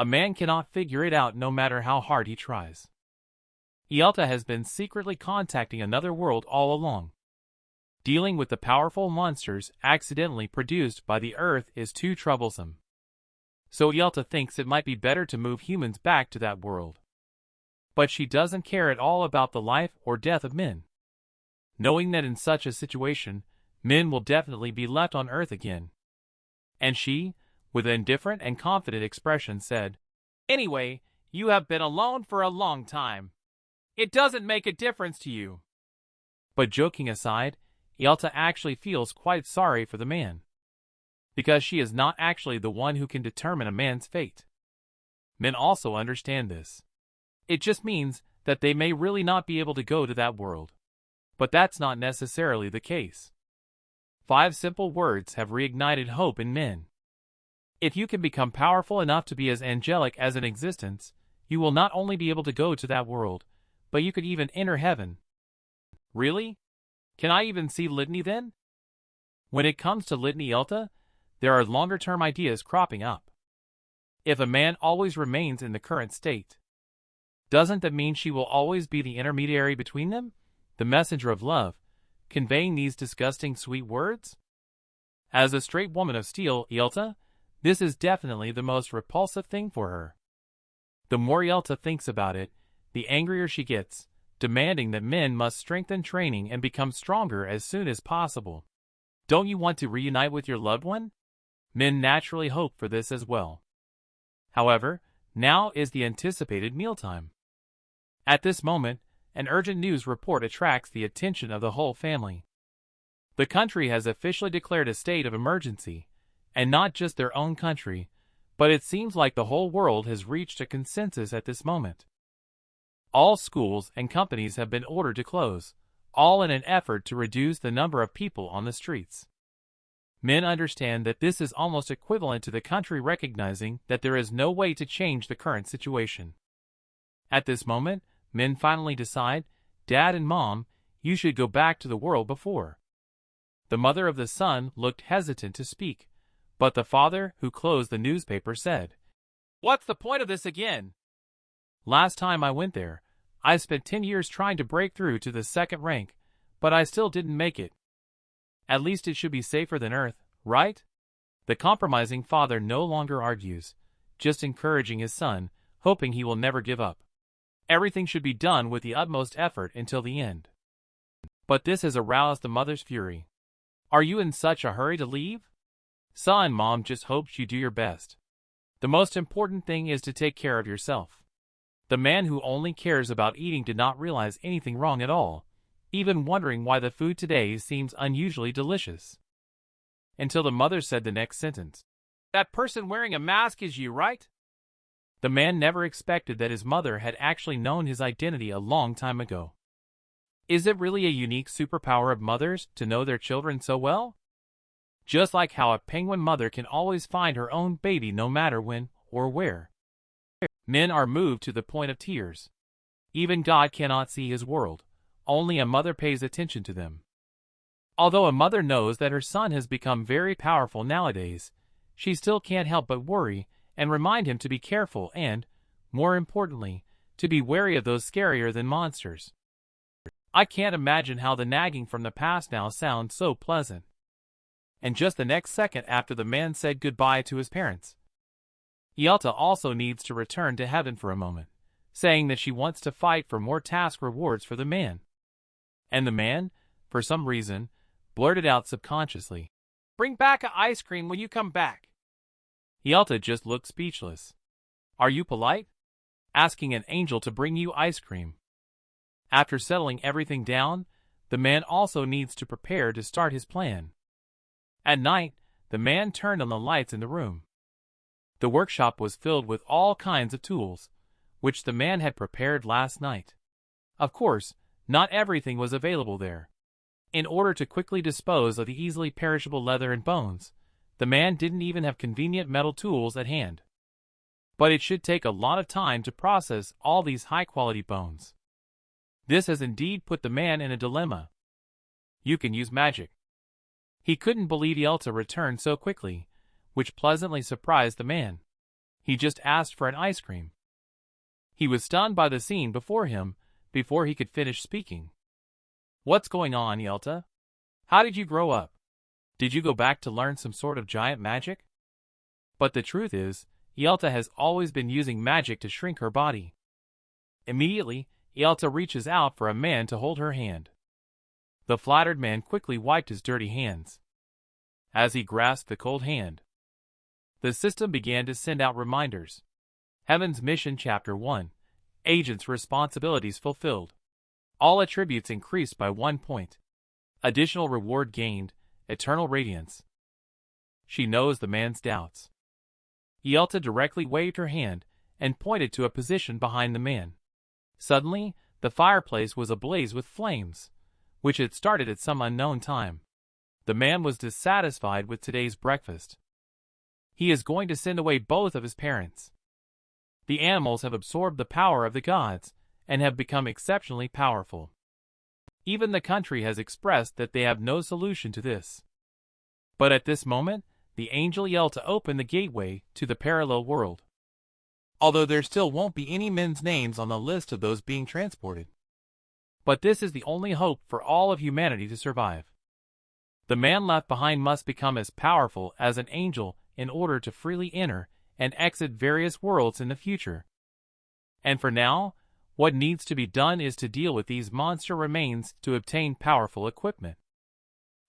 A man cannot figure it out no matter how hard he tries. Yelta has been secretly contacting another world all along. Dealing with the powerful monsters accidentally produced by the Earth is too troublesome. So Yelta thinks it might be better to move humans back to that world. But she doesn't care at all about the life or death of men. Knowing that in such a situation, men will definitely be left on Earth again. And she, with an indifferent and confident expression, said, "Anyway, you have been alone for a long time. It doesn't make a difference to you." But joking aside, Yelta actually feels quite sorry for the man. Because she is not actually the one who can determine a man's fate. Men also understand this. It just means that they may really not be able to go to that world. But that's not necessarily the case. 5 simple words have reignited hope in men. If you can become powerful enough to be as angelic as an existence, you will not only be able to go to that world, but you could even enter heaven. Really? Can I even see Litany then? When it comes to Litany Yelta, there are longer-term ideas cropping up. If a man always remains in the current state, doesn't that mean she will always be the intermediary between them, the messenger of love, conveying these disgusting sweet words? As a straight woman of steel, Yelta, this is definitely the most repulsive thing for her. The more Yelta thinks about it, the angrier she gets, demanding that men must strengthen training and become stronger as soon as possible. Don't you want to reunite with your loved one? Men naturally hope for this as well. However, now is the anticipated mealtime. At this moment, an urgent news report attracts the attention of the whole family. The country has officially declared a state of emergency, and not just their own country, but it seems like the whole world has reached a consensus at this moment. All schools and companies have been ordered to close, all in an effort to reduce the number of people on the streets. Men understand that this is almost equivalent to the country recognizing that there is no way to change the current situation. At this moment, men finally decide, "Dad and Mom, you should go back to the world before." The mother of the son looked hesitant to speak, but the father, who closed the newspaper, said, "What's the point of this again? Last time I went there, I spent 10 years trying to break through to the second rank, but I still didn't make it. At least it should be safer than Earth, right?" The compromising father no longer argues, just encouraging his son, hoping he will never give up. Everything should be done with the utmost effort until the end. But this has aroused the mother's fury. "Are you in such a hurry to leave? Son, Mom just hopes you do your best. The most important thing is to take care of yourself." The man who only cares about eating did not realize anything wrong at all, even wondering why the food today seems unusually delicious. Until the mother said the next sentence, "That person wearing a mask is you, right?" The man never expected that his mother had actually known his identity a long time ago. Is it really a unique superpower of mothers to know their children so well? Just like how a penguin mother can always find her own baby no matter when or where. Men are moved to the point of tears. Even God cannot see his world. Only a mother pays attention to them. Although a mother knows that her son has become very powerful nowadays, she still can't help but worry and remind him to be careful and, more importantly, to be wary of those scarier than monsters. I can't imagine how the nagging from the past now sounds so pleasant. And just the next second after the man said goodbye to his parents, Yelta also needs to return to heaven for a moment, saying that she wants to fight for more task rewards for the man. And the man, for some reason, blurted out subconsciously, "Bring back a ice cream when you come back." Yelta just looked speechless. "Are you polite? Asking an angel to bring you ice cream?" After settling everything down, the man also needs to prepare to start his plan. At night, the man turned on the lights in the room. The workshop was filled with all kinds of tools, which the man had prepared last night. Of course, not everything was available there. In order to quickly dispose of the easily perishable leather and bones, the man didn't even have convenient metal tools at hand. But it should take a lot of time to process all these high-quality bones. This has indeed put the man in a dilemma. You can use magic. He couldn't believe Yelta returned so quickly, which pleasantly surprised the man. He just asked for an ice cream. He was stunned by the scene before him before he could finish speaking. What's going on, Yelta? How did you grow up? Did you go back to learn some sort of giant magic? But the truth is, Yelta has always been using magic to shrink her body. Immediately, Yelta reaches out for a man to hold her hand. The flattered man quickly wiped his dirty hands. As he grasped the cold hand, the system began to send out reminders. Heaven's Mission Chapter 1. Agent's Responsibilities Fulfilled. All attributes increased by 1 point. Additional reward gained, Eternal Radiance. She knows the man's doubts. Yelta directly waved her hand and pointed to a position behind the man. Suddenly, the fireplace was ablaze with flames, which had started at some unknown time. The man was dissatisfied with today's breakfast. He is going to send away both of his parents. The animals have absorbed the power of the gods and have become exceptionally powerful. Even the country has expressed that they have no solution to this. But at this moment, the angel yelled to open the gateway to the parallel world. Although there still won't be any men's names on the list of those being transported. But this is the only hope for all of humanity to survive. The man left behind must become as powerful as an angel in order to freely enter and exit various worlds in the future. And for now, what needs to be done is to deal with these monster remains to obtain powerful equipment.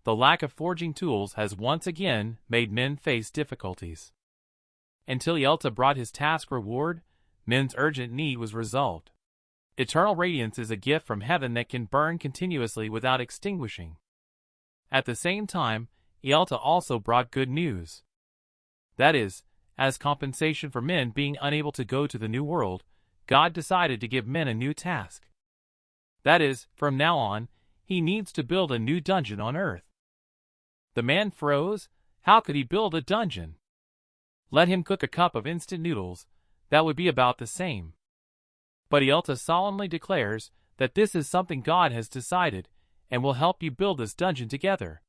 The lack of forging tools has once again made men face difficulties. Until Yelta brought his task reward, men's urgent need was resolved. Eternal Radiance is a gift from heaven that can burn continuously without extinguishing. At the same time, Yelta also brought good news. That is, as compensation for men being unable to go to the new world, God decided to give men a new task. That is, from now on, he needs to build a new dungeon on Earth. The man froze. How could he build a dungeon? Let him cook a cup of instant noodles, that would be about the same. But Yelta solemnly declares that this is something God has decided and will help you build this dungeon together.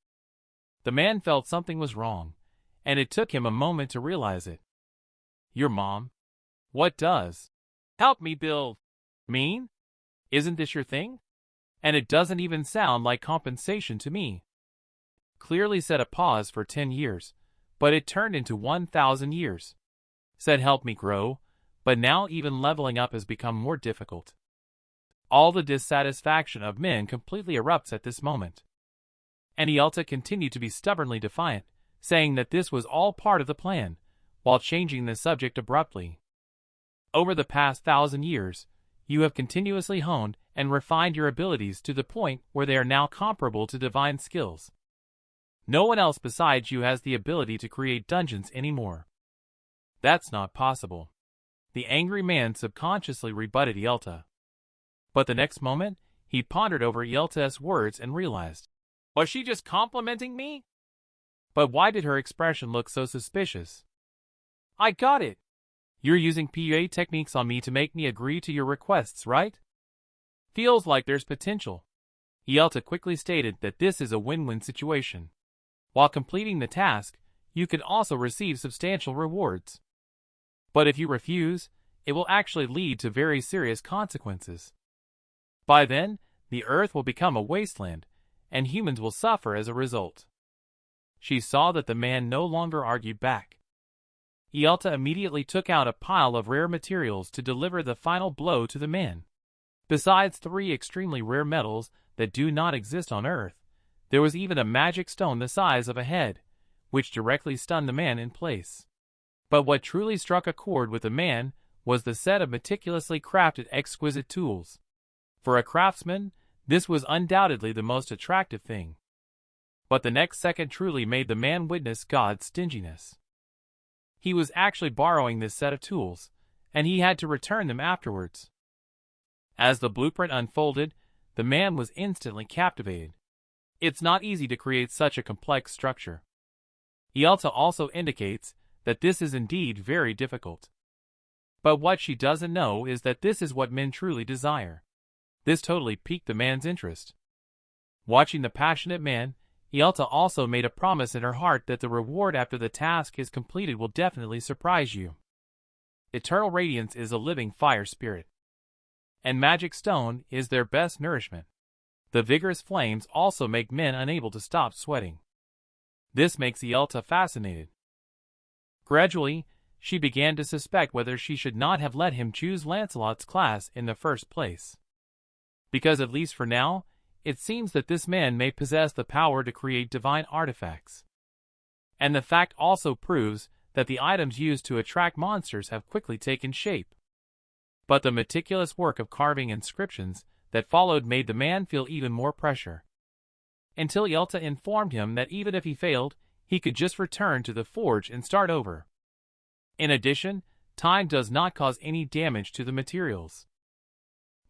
The man felt something was wrong, and it took him a moment to realize it. Your mom? What does? Help me build. Mean? Isn't this your thing? And it doesn't even sound like compensation to me. Clearly said a pause for 10 years, but it turned into 1,000 years. Said help me grow, but now even leveling up has become more difficult. All the dissatisfaction of men completely erupts at this moment. And Yelta continued to be stubbornly defiant, saying that this was all part of the plan, while changing the subject abruptly. Over the past 1,000 years, you have continuously honed and refined your abilities to the point where they are now comparable to divine skills. No one else besides you has the ability to create dungeons anymore. That's not possible. The angry man subconsciously rebutted Yelta. But the next moment, he pondered over Yelta's words and realized, was she just complimenting me? But why did her expression look so suspicious? I got it. You're using PUA techniques on me to make me agree to your requests, right? Feels like there's potential. Yelta quickly stated that this is a win-win situation. While completing the task, you can also receive substantial rewards. But if you refuse, it will actually lead to very serious consequences. By then, the Earth will become a wasteland, and humans will suffer as a result. She saw that the man no longer argued back. Yelta immediately took out a pile of rare materials to deliver the final blow to the man. Besides 3 extremely rare metals that do not exist on Earth, there was even a magic stone the size of a head, which directly stunned the man in place. But what truly struck a chord with the man was the set of meticulously crafted exquisite tools. For a craftsman, this was undoubtedly the most attractive thing. But the next second truly made the man witness God's stinginess. He was actually borrowing this set of tools, and he had to return them afterwards. As the blueprint unfolded, the man was instantly captivated. It's not easy to create such a complex structure. Yelta also indicates that this is indeed very difficult. But what she doesn't know is that this is what men truly desire. This totally piqued the man's interest. Watching the passionate man, Yelta also made a promise in her heart that the reward after the task is completed will definitely surprise you. eternal radiance is a living fire spirit, and magic stone is their best nourishment. The vigorous flames also make men unable to stop sweating. This makes Ielta fascinated. Gradually, she began to suspect whether she should not have let him choose Lancelot's class in the first place. Because at least for now, it seems that this man may possess the power to create divine artifacts. And the fact also proves that the items used to attract monsters have quickly taken shape. But the meticulous work of carving inscriptions that followed made the man feel even more pressure. Until Ielta informed him that even if he failed, he could just return to the forge and start over. In addition, time does not cause any damage to the materials.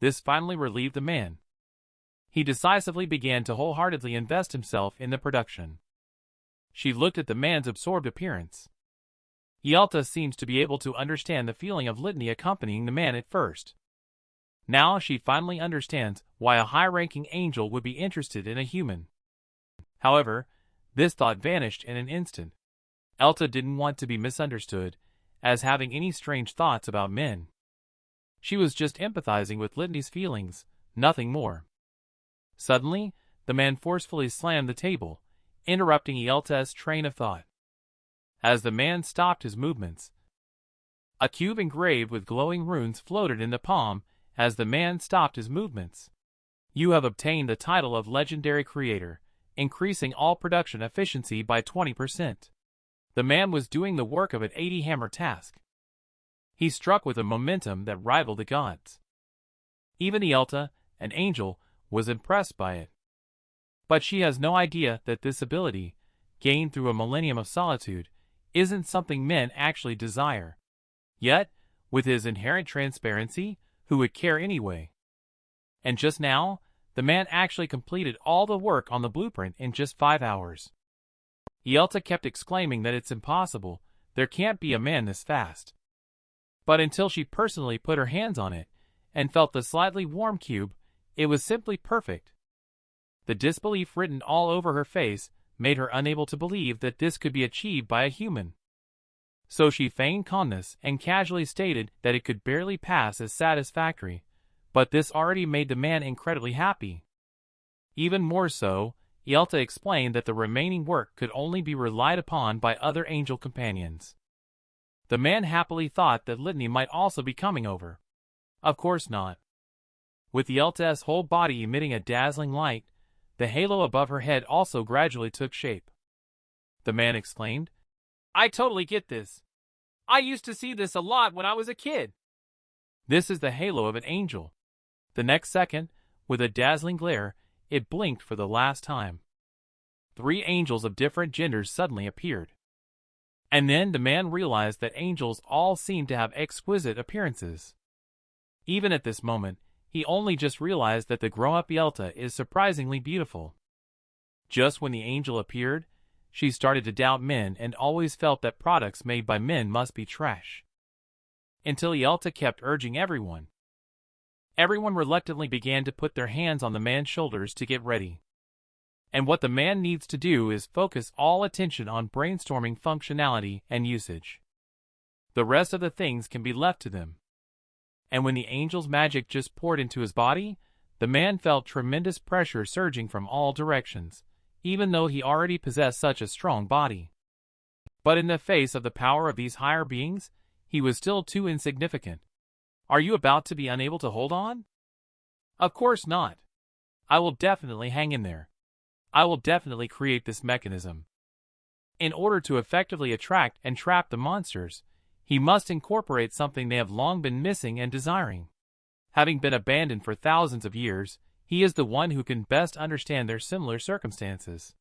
This finally relieved the man. He decisively began to wholeheartedly invest himself in the production. She looked at the man's absorbed appearance. Ielta seems to be able to understand the feeling of litany accompanying the man at first. Now she finally understands why a high-ranking angel would be interested in a human. However, this thought vanished in an instant. Ielta didn't want to be misunderstood as having any strange thoughts about men. She was just empathizing with Litany's feelings, nothing more. Suddenly, the man forcefully slammed the table, interrupting Ielta's train of thought. As the man stopped his movements, a cube engraved with glowing runes floated in the palm as the man stopped his movements. You have obtained the title of Legendary Creator, increasing all production efficiency by 20%. The man was doing the work of an 80-hammer task. He struck with a momentum that rivaled the gods. Even Ielta, an angel, was impressed by it. But she has no idea that this ability, gained through a millennium of solitude, isn't something men actually desire. Yet, with his inherent transparency, who would care anyway? And just now, the man actually completed all the work on the blueprint in just 5 hours. Ielta kept exclaiming that it's impossible, there can't be a man this fast. But until she personally put her hands on it, and felt the slightly warm cube, it was simply perfect. The disbelief written all over her face made her unable to believe that this could be achieved by a human. So she feigned calmness and casually stated that it could barely pass as satisfactory, but this already made the man incredibly happy. Even more so, Ielta explained that the remaining work could only be relied upon by other angel companions. The man happily thought that Litany might also be coming over. Of course not. With Ielta's whole body emitting a dazzling light, the halo above her head also gradually took shape. The man exclaimed, "I totally get this. I used to see this a lot when I was a kid." This is the halo of an angel. The next second, with a dazzling glare, it blinked for the last time. 3 angels of different genders suddenly appeared. And then the man realized that angels all seemed to have exquisite appearances. Even at this moment, he only just realized that the grown-up Ielta is surprisingly beautiful. Just when the angel appeared, she started to doubt men and always felt that products made by men must be trash. Until Ielta kept urging everyone. Everyone reluctantly began to put their hands on the man's shoulders to get ready. And what the man needs to do is focus all attention on brainstorming functionality and usage. The rest of the things can be left to them. And when the angel's magic just poured into his body, the man felt tremendous pressure surging from all directions, even though he already possessed such a strong body. But in the face of the power of these higher beings, he was still too insignificant. Are you about to be unable to hold on? Of course not. I will definitely hang in there. I will definitely create this mechanism. In order to effectively attract and trap the monsters, he must incorporate something they have long been missing and desiring. Having been abandoned for thousands of years, he is the one who can best understand their similar circumstances.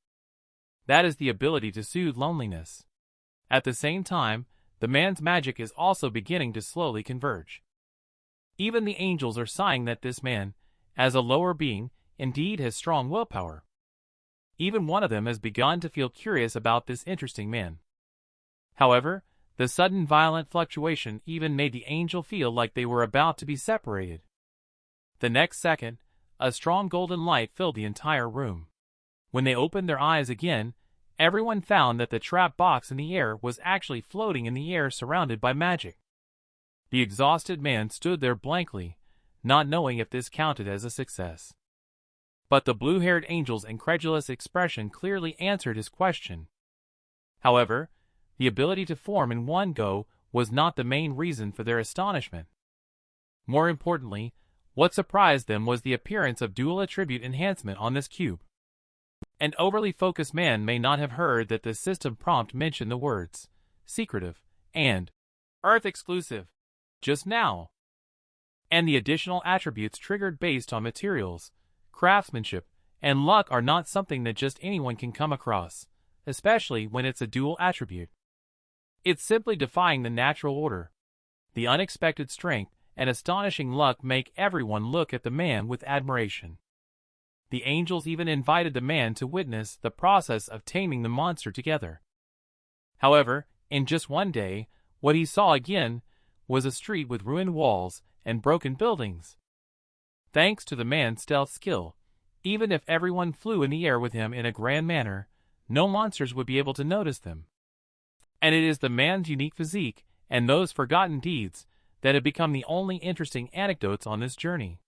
That is the ability to soothe loneliness. At the same time, the man's magic is also beginning to slowly converge. Even the angels are sighing that this man, as a lower being, indeed has strong willpower. Even one of them has begun to feel curious about this interesting man. However, the sudden violent fluctuation even made the angel feel like they were about to be separated. The next second, a strong golden light filled the entire room. When they opened their eyes again, everyone found that the trap box in the air was actually floating in the air surrounded by magic. The exhausted man stood there blankly, not knowing if this counted as a success. But the blue-haired angel's incredulous expression clearly answered his question. However, the ability to form in one go was not the main reason for their astonishment. More importantly, what surprised them was the appearance of dual attribute enhancement on this cube. An overly focused man may not have heard that the system prompt mentioned the words secretive and Earth exclusive just now, and the additional attributes triggered based on materials, craftsmanship, and luck are not something that just anyone can come across, especially when it's a dual attribute. It's simply defying the natural order. The unexpected strength and astonishing luck make everyone look at the man with admiration. The angels even invited the man to witness the process of taming the monster together. However, in just one day, what he saw again was a street with ruined walls and broken buildings. Thanks to the man's stealth skill, even if everyone flew in the air with him in a grand manner, no monsters would be able to notice them. And it is the man's unique physique and those forgotten deeds that have become the only interesting anecdotes on this journey.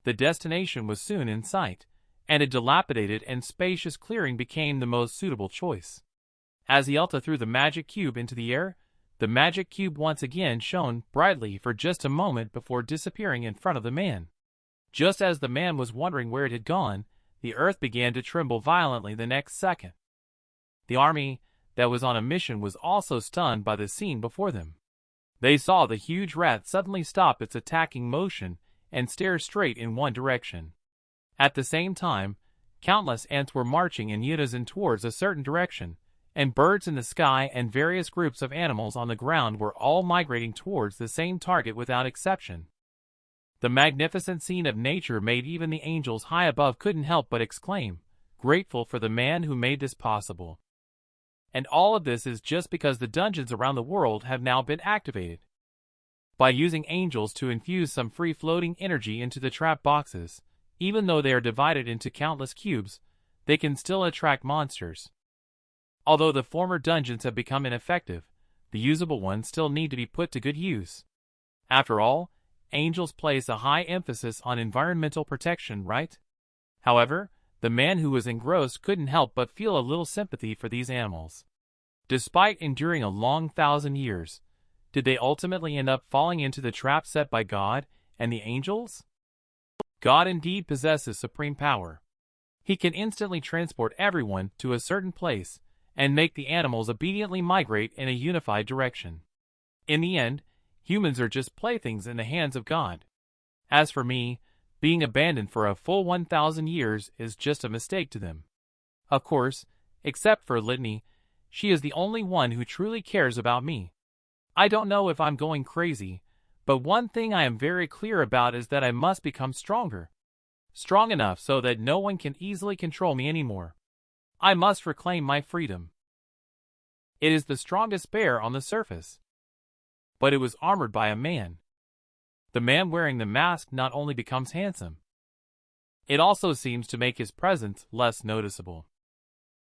The destination was soon in sight, and a dilapidated and spacious clearing became the most suitable choice. As Ielta threw the magic cube into the air, the magic cube once again shone brightly for just a moment before disappearing in front of the man. Just as the man was wondering where it had gone, the earth began to tremble violently the next second. The army that was on a mission was also stunned by the scene before them. They saw the huge rat suddenly stop its attacking motion and stare straight in one direction. At the same time, countless ants were marching in unison towards a certain direction, and birds in the sky and various groups of animals on the ground were all migrating towards the same target without exception. The magnificent scene of nature made even the angels high above couldn't help but exclaim, grateful for the man who made this possible. And all of this is just because the dungeons around the world have now been activated. By using angels to infuse some free-floating energy into the trap boxes, even though they are divided into countless cubes, they can still attract monsters. Although the former dungeons have become ineffective, the usable ones still need to be put to good use. After all, angels place a high emphasis on environmental protection, right? However, the man who was engrossed couldn't help but feel a little sympathy for these animals. Despite enduring a long 1,000 years, did they ultimately end up falling into the trap set by God and the angels? God indeed possesses supreme power. He can instantly transport everyone to a certain place and make the animals obediently migrate in a unified direction. In the end, humans are just playthings in the hands of God. As for me, being abandoned for a full 1,000 years is just a mistake to them. Of course, except for Litany, she is the only one who truly cares about me. I don't know if I'm going crazy, but one thing I am very clear about is that I must become stronger. Strong enough so that no one can easily control me anymore. I must reclaim my freedom. It is the strongest bear on the surface. But it was armored by a man. The man wearing the mask not only becomes handsome, it also seems to make his presence less noticeable.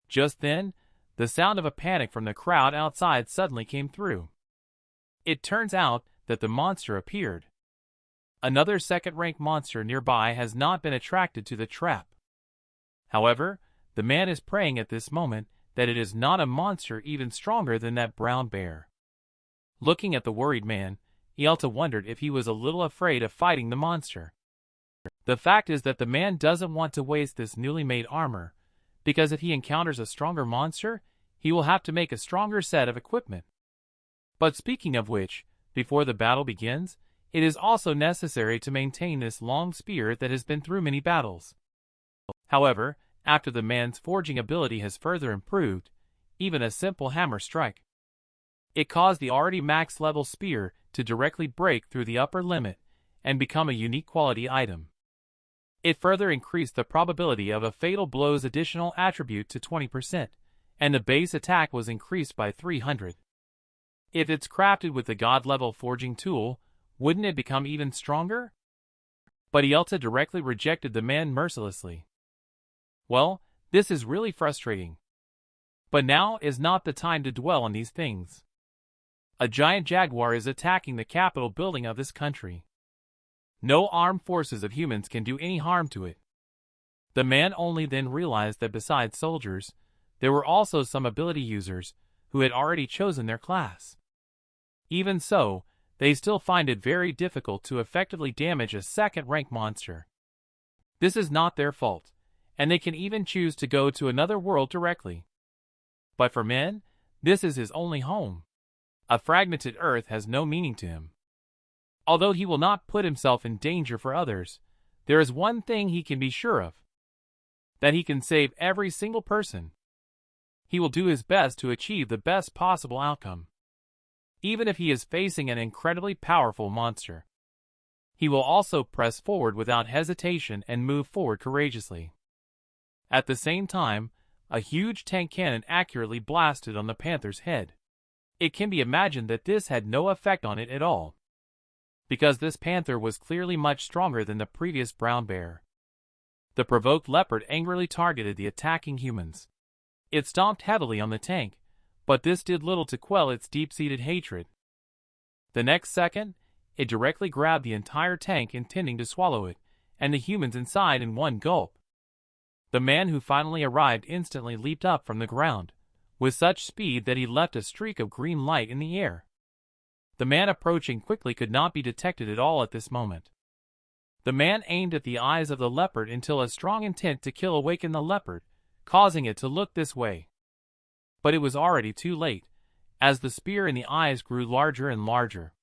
Just then, the sound of a panic from the crowd outside suddenly came through. It turns out that the monster appeared. Another second-rank monster nearby has not been attracted to the trap. However, the man is praying at this moment that it is not a monster even stronger than that brown bear. Looking at the worried man, Ielta wondered if he was a little afraid of fighting the monster. The fact is that the man doesn't want to waste this newly made armor, because if he encounters a stronger monster, he will have to make a stronger set of equipment. But speaking of which, before the battle begins, it is also necessary to maintain this long spear that has been through many battles. However, after the man's forging ability has further improved, even a simple hammer strike, it caused the already max-level spear to directly break through the upper limit and become a unique quality item. It further increased the probability of a fatal blow's additional attribute to 20%, and the base attack was increased by 300. If it's crafted with the god-level forging tool, wouldn't it become even stronger? But Ielta directly rejected the man mercilessly. Well, this is really frustrating. But now is not the time to dwell on these things. A giant jaguar is attacking the Capitol building of this country. No armed forces of humans can do any harm to it. The man only then realized that besides soldiers, there were also some ability users who had already chosen their class. Even so, they still find it very difficult to effectively damage a second-rank monster. This is not their fault, and they can even choose to go to another world directly. But for men, this is his only home. A fragmented Earth has no meaning to him. Although he will not put himself in danger for others, there is one thing he can be sure of: that he can save every single person. He will do his best to achieve the best possible outcome. Even if he is facing an incredibly powerful monster, he will also press forward without hesitation and move forward courageously. At the same time, a huge tank cannon accurately blasted on the panther's head. It can be imagined that this had no effect on it at all, because this panther was clearly much stronger than the previous brown bear. The provoked leopard angrily targeted the attacking humans. It stomped heavily on the tank, but this did little to quell its deep-seated hatred. The next second, it directly grabbed the entire tank, intending to swallow it and the humans inside in one gulp. The man who finally arrived instantly leaped up from the ground, with such speed that he left a streak of green light in the air. The man approaching quickly could not be detected at all at this moment. The man aimed at the eyes of the leopard until a strong intent to kill awakened the leopard, causing it to look this way. But it was already too late, as the spear in the eyes grew larger and larger.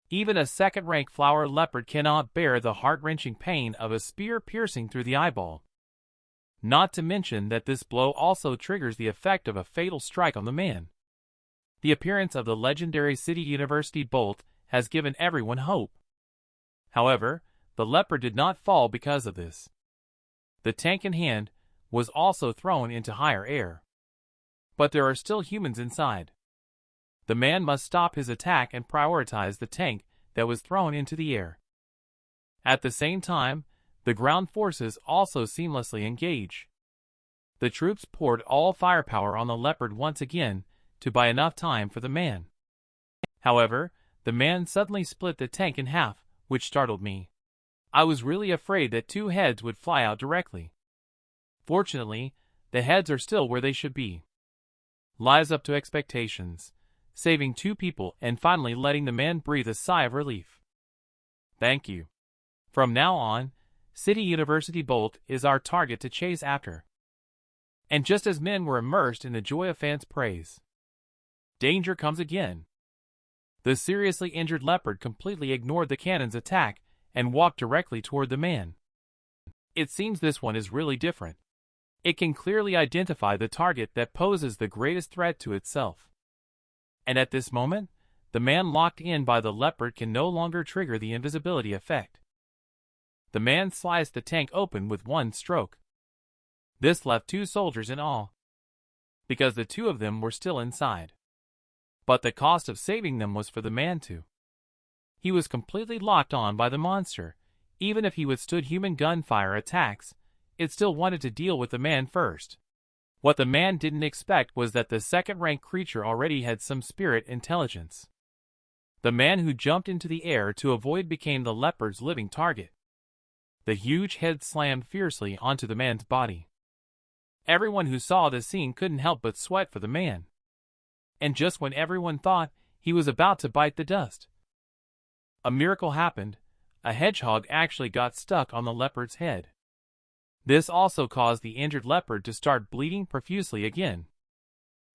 Even a second-rank flower leopard cannot bear the heart-wrenching pain of a spear piercing through the eyeball. Not to mention that this blow also triggers the effect of a fatal strike on the man. The appearance of the legendary City University bolt has given everyone hope. However, the leopard did not fall because of this. The tank in hand was also thrown into higher air. But there are still humans inside. The man must stop his attack and prioritize the tank that was thrown into the air. At the same time, the ground forces also seamlessly engage. The troops poured all firepower on the leopard once again to buy enough time for the man. However, the man suddenly split the tank in half, which startled me. I was really afraid that two heads would fly out directly. Fortunately, the heads are still where they should be. Lives up to expectations, saving two people and finally letting the man breathe a sigh of relief. Thank you. From now on, City University Bolt is our target to chase after. And just as men were immersed in the joy of fans' praise, danger comes again. The seriously injured leopard completely ignored the cannon's attack and walked directly toward the man. It seems this one is really different. It can clearly identify the target that poses the greatest threat to itself. And at this moment, the man locked in by the leopard can no longer trigger the invisibility effect. The man sliced the tank open with one stroke. This left two soldiers in awe, because the two of them were still inside. But the cost of saving them was for the man too. He was completely locked on by the monster. Even if he withstood human gunfire attacks, it still wanted to deal with the man first. What the man didn't expect was that the second-rank creature already had some spirit intelligence. The man who jumped into the air to avoid became the leopard's living target. The huge head slammed fiercely onto the man's body. Everyone who saw the scene couldn't help but sweat for the man. And just when everyone thought he was about to bite the dust, a miracle happened. A hedgehog actually got stuck on the leopard's head. This also caused the injured leopard to start bleeding profusely again,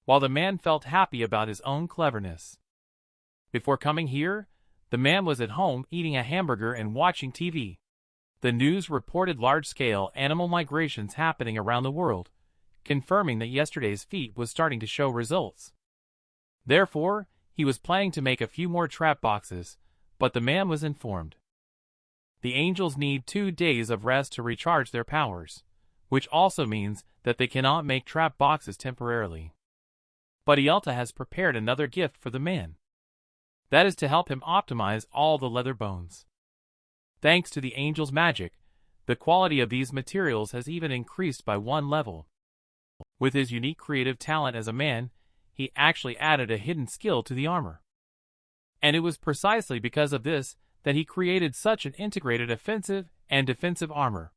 while the man felt happy about his own cleverness. Before coming here, the man was at home eating a hamburger and watching TV. The news reported large-scale animal migrations happening around the world, confirming that yesterday's feat was starting to show results. Therefore, he was planning to make a few more trap boxes, but the man was informed. The angels need 2 days of rest to recharge their powers, which also means that they cannot make trap boxes temporarily. But Ialta has prepared another gift for the man. That is to help him optimize all the leather bones. Thanks to the angel's magic, the quality of these materials has even increased by 1 level. With his unique creative talent as a man, he actually added a hidden skill to the armor. And it was precisely because of this that he created such an integrated offensive and defensive armor.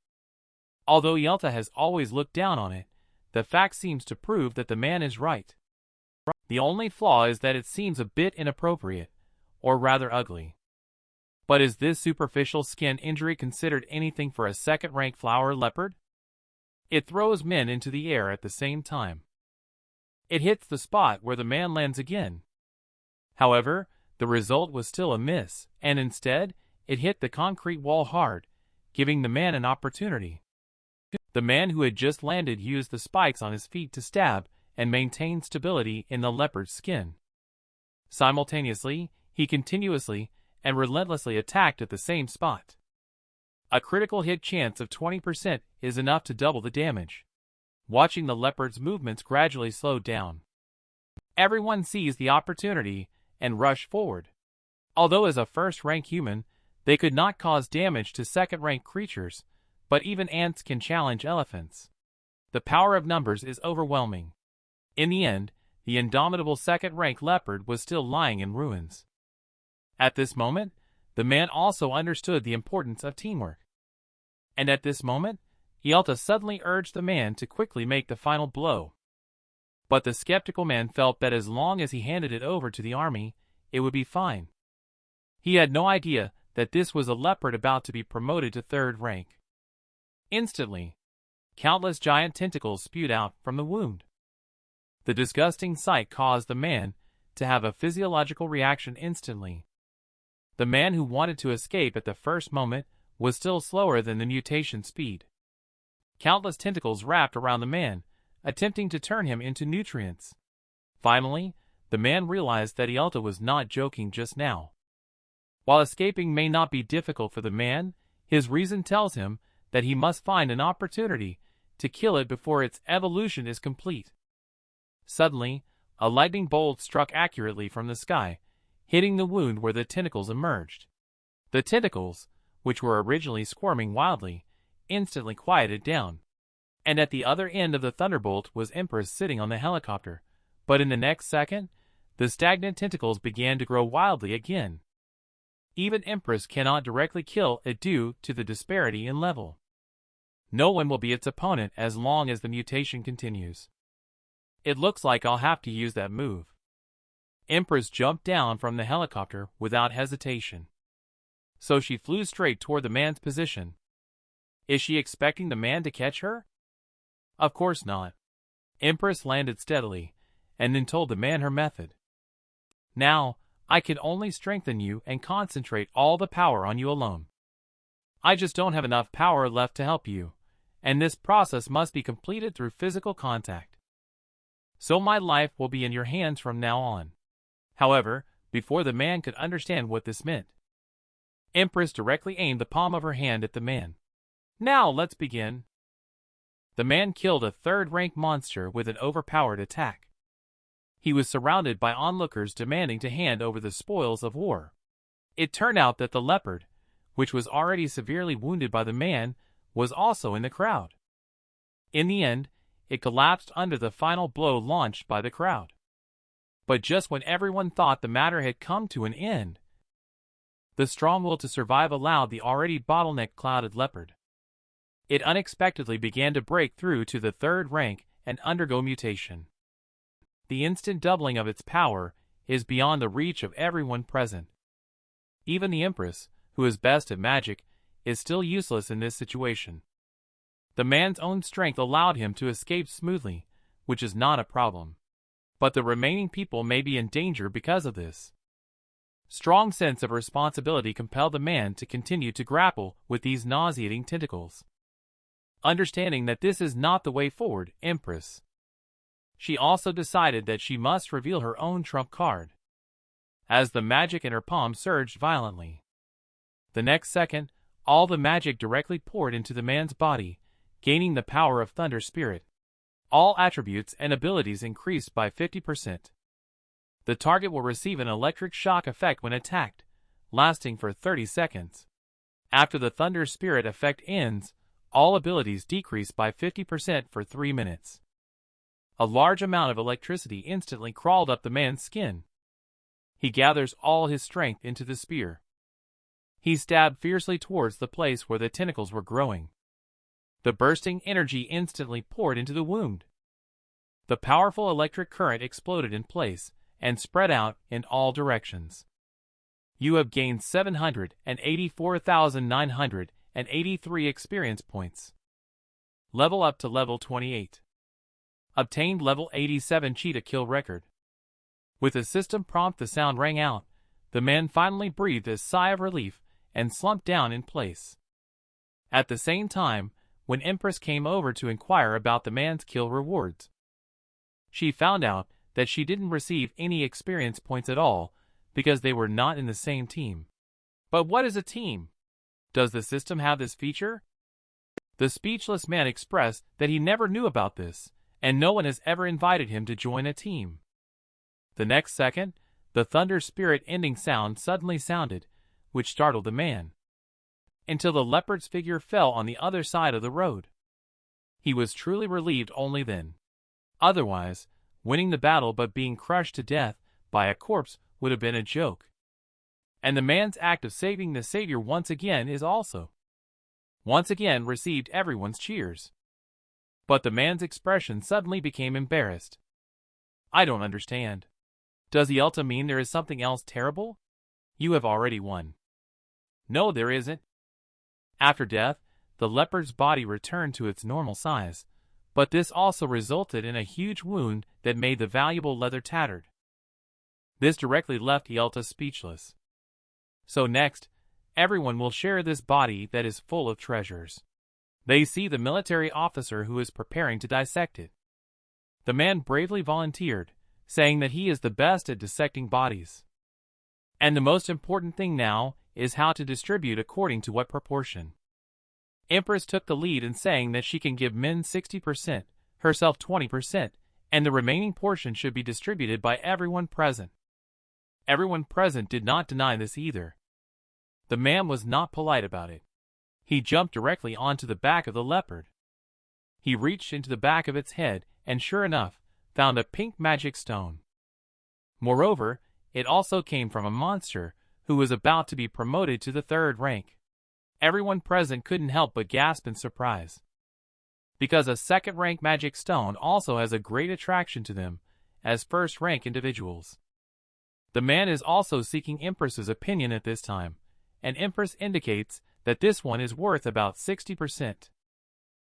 Although Yelta has always looked down on it, the fact seems to prove that the man is right. The only flaw is that it seems a bit inappropriate, or rather ugly. But is this superficial skin injury considered anything for a second-rank flower leopard? It throws men into the air at the same time. It hits the spot where the man lands again. However, the result was still a miss, and instead, it hit the concrete wall hard, giving the man an opportunity. The man who had just landed used the spikes on his feet to stab and maintain stability in the leopard's skin. Simultaneously, he continuously and relentlessly attacked at the same spot. A critical hit chance of 20% is enough to double the damage. Watching the leopard's movements gradually slow down, everyone sees the opportunity and rush forward. Although as a first-rank human, they could not cause damage to second-rank creatures, but even ants can challenge elephants. The power of numbers is overwhelming. In the end, the indomitable second-rank leopard was still lying in ruins. At this moment, the man also understood the importance of teamwork. And at this moment, Yelta suddenly urged the man to quickly make the final blow. But the skeptical man felt that as long as he handed it over to the army, it would be fine. He had no idea that this was a leopard about to be promoted to third rank. Instantly, countless giant tentacles spewed out from the wound. The disgusting sight caused the man to have a physiological reaction instantly. The man who wanted to escape at the first moment was still slower than the mutation speed. Countless tentacles wrapped around the man, attempting to turn him into nutrients. Finally, the man realized that Yelta was not joking just now. While escaping may not be difficult for the man, his reason tells him that he must find an opportunity to kill it before its evolution is complete. Suddenly, a lightning bolt struck accurately from the sky, hitting the wound where the tentacles emerged. The tentacles, which were originally squirming wildly, instantly quieted down. And at the other end of the thunderbolt was Empress sitting on the helicopter, but in the next second, the stagnant tentacles began to grow wildly again. Even Empress cannot directly kill it due to the disparity in level. No one will be its opponent as long as the mutation continues. It looks like I'll have to use that move. Empress jumped down from the helicopter without hesitation. So she flew straight toward the man's position. Is she expecting the man to catch her? Of course not. Empress landed steadily, and then told the man her method. Now, I can only strengthen you and concentrate all the power on you alone. I just don't have enough power left to help you, and this process must be completed through physical contact. So my life will be in your hands from now on. However, before the man could understand what this meant, Empress directly aimed the palm of her hand at the man. Now let's begin. The man killed a third-rank monster with an overpowered attack. He was surrounded by onlookers demanding to hand over the spoils of war. It turned out that the leopard, which was already severely wounded by the man, was also in the crowd. In the end, it collapsed under the final blow launched by the crowd. But just when everyone thought the matter had come to an end, the strong will to survive allowed the already bottleneck-clouded leopard. It unexpectedly began to break through to the third rank and undergo mutation. The instant doubling of its power is beyond the reach of everyone present. Even the Empress, who is best at magic, is still useless in this situation. The man's own strength allowed him to escape smoothly, which is not a problem. But the remaining people may be in danger because of this. Strong sense of responsibility compelled the man to continue to grapple with these nauseating tentacles. Understanding that this is not the way forward, Empress. She also decided that she must reveal her own trump card. As the magic in her palm surged violently, the next second, all the magic directly poured into the man's body, gaining the power of Thunder Spirit. All attributes and abilities increased by 50%. The target will receive an electric shock effect when attacked, lasting for 30 seconds. After the Thunder Spirit effect ends, all abilities decrease by 50% for 3 minutes. A large amount of electricity instantly crawled up the man's skin. He gathers all his strength into the spear. He stabbed fiercely towards the place where the tentacles were growing. The bursting energy instantly poured into the wound. The powerful electric current exploded in place and spread out in all directions. You have gained 784,983 experience points. Level up to level 28. Obtained level 87 cheetah kill record. With a system prompt, the sound rang out. The man finally breathed a sigh of relief and slumped down in place. At the same time, when Empress came over to inquire about the man's kill rewards, she found out that she didn't receive any experience points at all because they were not in the same team. But what is a team? Does the system have this feature? The speechless man expressed that he never knew about this, and no one has ever invited him to join a team. The next second, the thunder spirit ending sound suddenly sounded, which startled the man, until the leopard's figure fell on the other side of the road. He was truly relieved only then. Otherwise, winning the battle but being crushed to death by a corpse would have been a joke. And the man's act of saving the savior once again received everyone's cheers. But the man's expression suddenly became embarrassed. I don't understand. Does Ielta mean there is something else terrible? You have already won. No, there isn't. After death, the leopard's body returned to its normal size, but this also resulted in a huge wound that made the valuable leather tattered. This directly left Ielta speechless. So next, everyone will share this body that is full of treasures. They see the military officer who is preparing to dissect it. The man bravely volunteered, saying that he is the best at dissecting bodies. And the most important thing now is how to distribute according to what proportion. Empress took the lead in saying that she can give men 60%, herself 20%, and the remaining portion should be distributed by everyone present. Everyone present did not deny this either. The man was not polite about it. He jumped directly onto the back of the leopard. He reached into the back of its head and sure enough, found a pink magic stone. Moreover, it also came from a monster who was about to be promoted to the 3rd rank. Everyone present couldn't help but gasp in surprise, because a 2nd rank magic stone also has a great attraction to them as 1st rank individuals. The man is also seeking Empress's opinion at this time, and Empress indicates that this one is worth about 60%.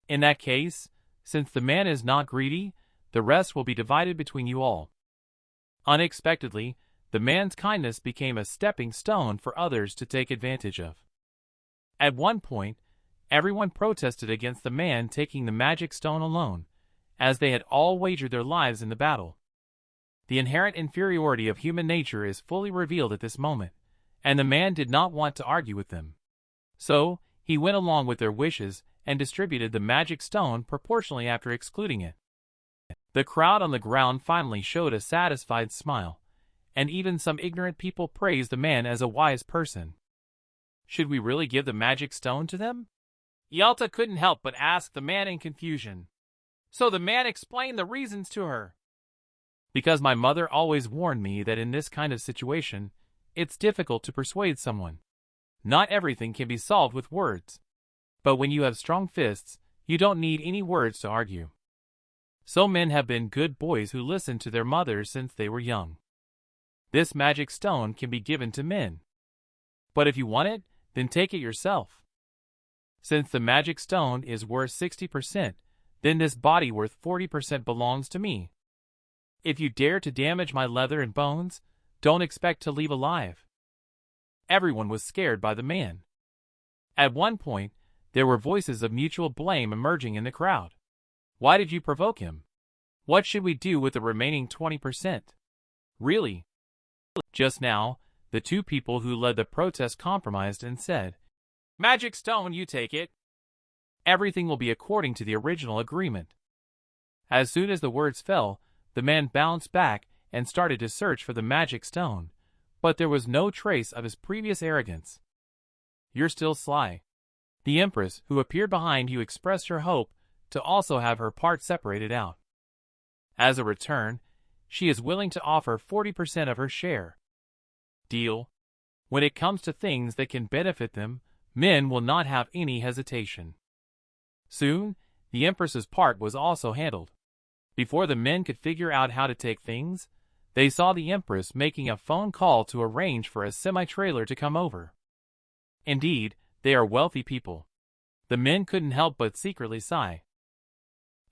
In that case, since the man is not greedy, the rest will be divided between you all. Unexpectedly, the man's kindness became a stepping stone for others to take advantage of. At one point, everyone protested against the man taking the magic stone alone, as they had all wagered their lives in the battle. The inherent inferiority of human nature is fully revealed at this moment, and the man did not want to argue with them. So, he went along with their wishes and distributed the magic stone proportionally after excluding it. The crowd on the ground finally showed a satisfied smile, and even some ignorant people praised the man as a wise person. Should we really give the magic stone to them? Ielta couldn't help but ask the man in confusion. So the man explained the reasons to her. Because my mother always warned me that in this kind of situation, it's difficult to persuade someone. Not everything can be solved with words. But when you have strong fists, you don't need any words to argue. So men have been good boys who listened to their mothers since they were young. This magic stone can be given to men. But if you want it, then take it yourself. Since the magic stone is worth 60%, then this body worth 40% belongs to me. If you dare to damage my leather and bones, don't expect to leave alive. Everyone was scared by the man. At one point, there were voices of mutual blame emerging in the crowd. Why did you provoke him? What should we do with the remaining 20%? Really? Just now, the two people who led the protest compromised and said, Magic stone, you take it. Everything will be according to the original agreement. As soon as the words fell, the man bounced back and started to search for the magic stone, but there was no trace of his previous arrogance. You're still sly. The Empress, who appeared behind you, expressed her hope to also have her part separated out. As a return, she is willing to offer 40% of her share. deal. When it comes to things that can benefit them, men will not have any hesitation. Soon, the Empress's part was also handled. Before the men could figure out how to take things, they saw the Empress making a phone call to arrange for a semi-trailer to come over. Indeed, they are wealthy people. The men couldn't help but secretly sigh.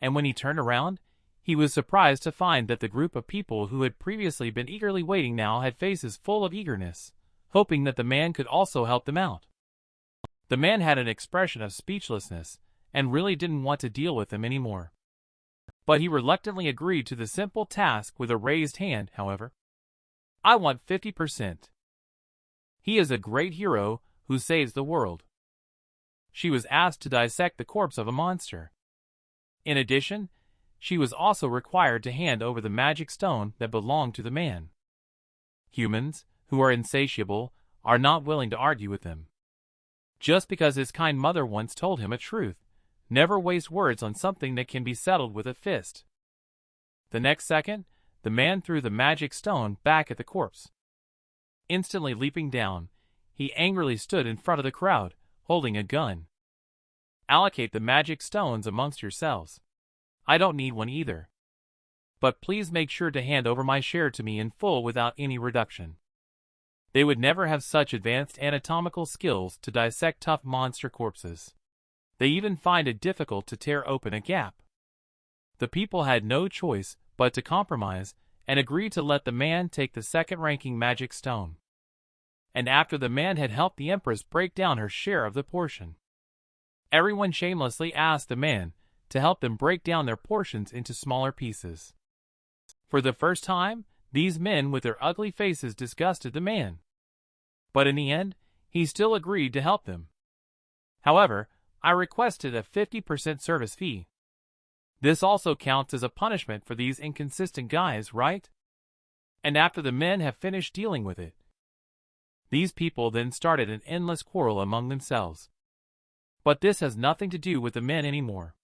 And when he turned around, he was surprised to find that the group of people who had previously been eagerly waiting now had faces full of eagerness, hoping that the man could also help them out. The man had an expression of speechlessness, and really didn't want to deal with them anymore. But he reluctantly agreed to the simple task with a raised hand, however. I want 50%. He is a great hero who saves the world. She was asked to dissect the corpse of a monster. In addition, she was also required to hand over the magic stone that belonged to the man. Humans, who are insatiable, are not willing to argue with them. Just because his kind mother once told him a truth, never waste words on something that can be settled with a fist. The next second, the man threw the magic stone back at the corpse. Instantly leaping down, he angrily stood in front of the crowd, holding a gun. Allocate the magic stones amongst yourselves. I don't need one either. But please make sure to hand over my share to me in full without any reduction. They would never have such advanced anatomical skills to dissect tough monster corpses. They even find it difficult to tear open a gap. The people had no choice but to compromise and agree to let the man take the second-ranking magic stone. And after the man had helped the Empress break down her share of the portion, everyone shamelessly asked the man to help them break down their portions into smaller pieces. For the first time, these men with their ugly faces disgusted the man. But in the end, he still agreed to help them. However, I requested a 50% service fee. This also counts as a punishment for these inconsistent guys, right? And after the men have finished dealing with it, these people then started an endless quarrel among themselves. But this has nothing to do with the men anymore.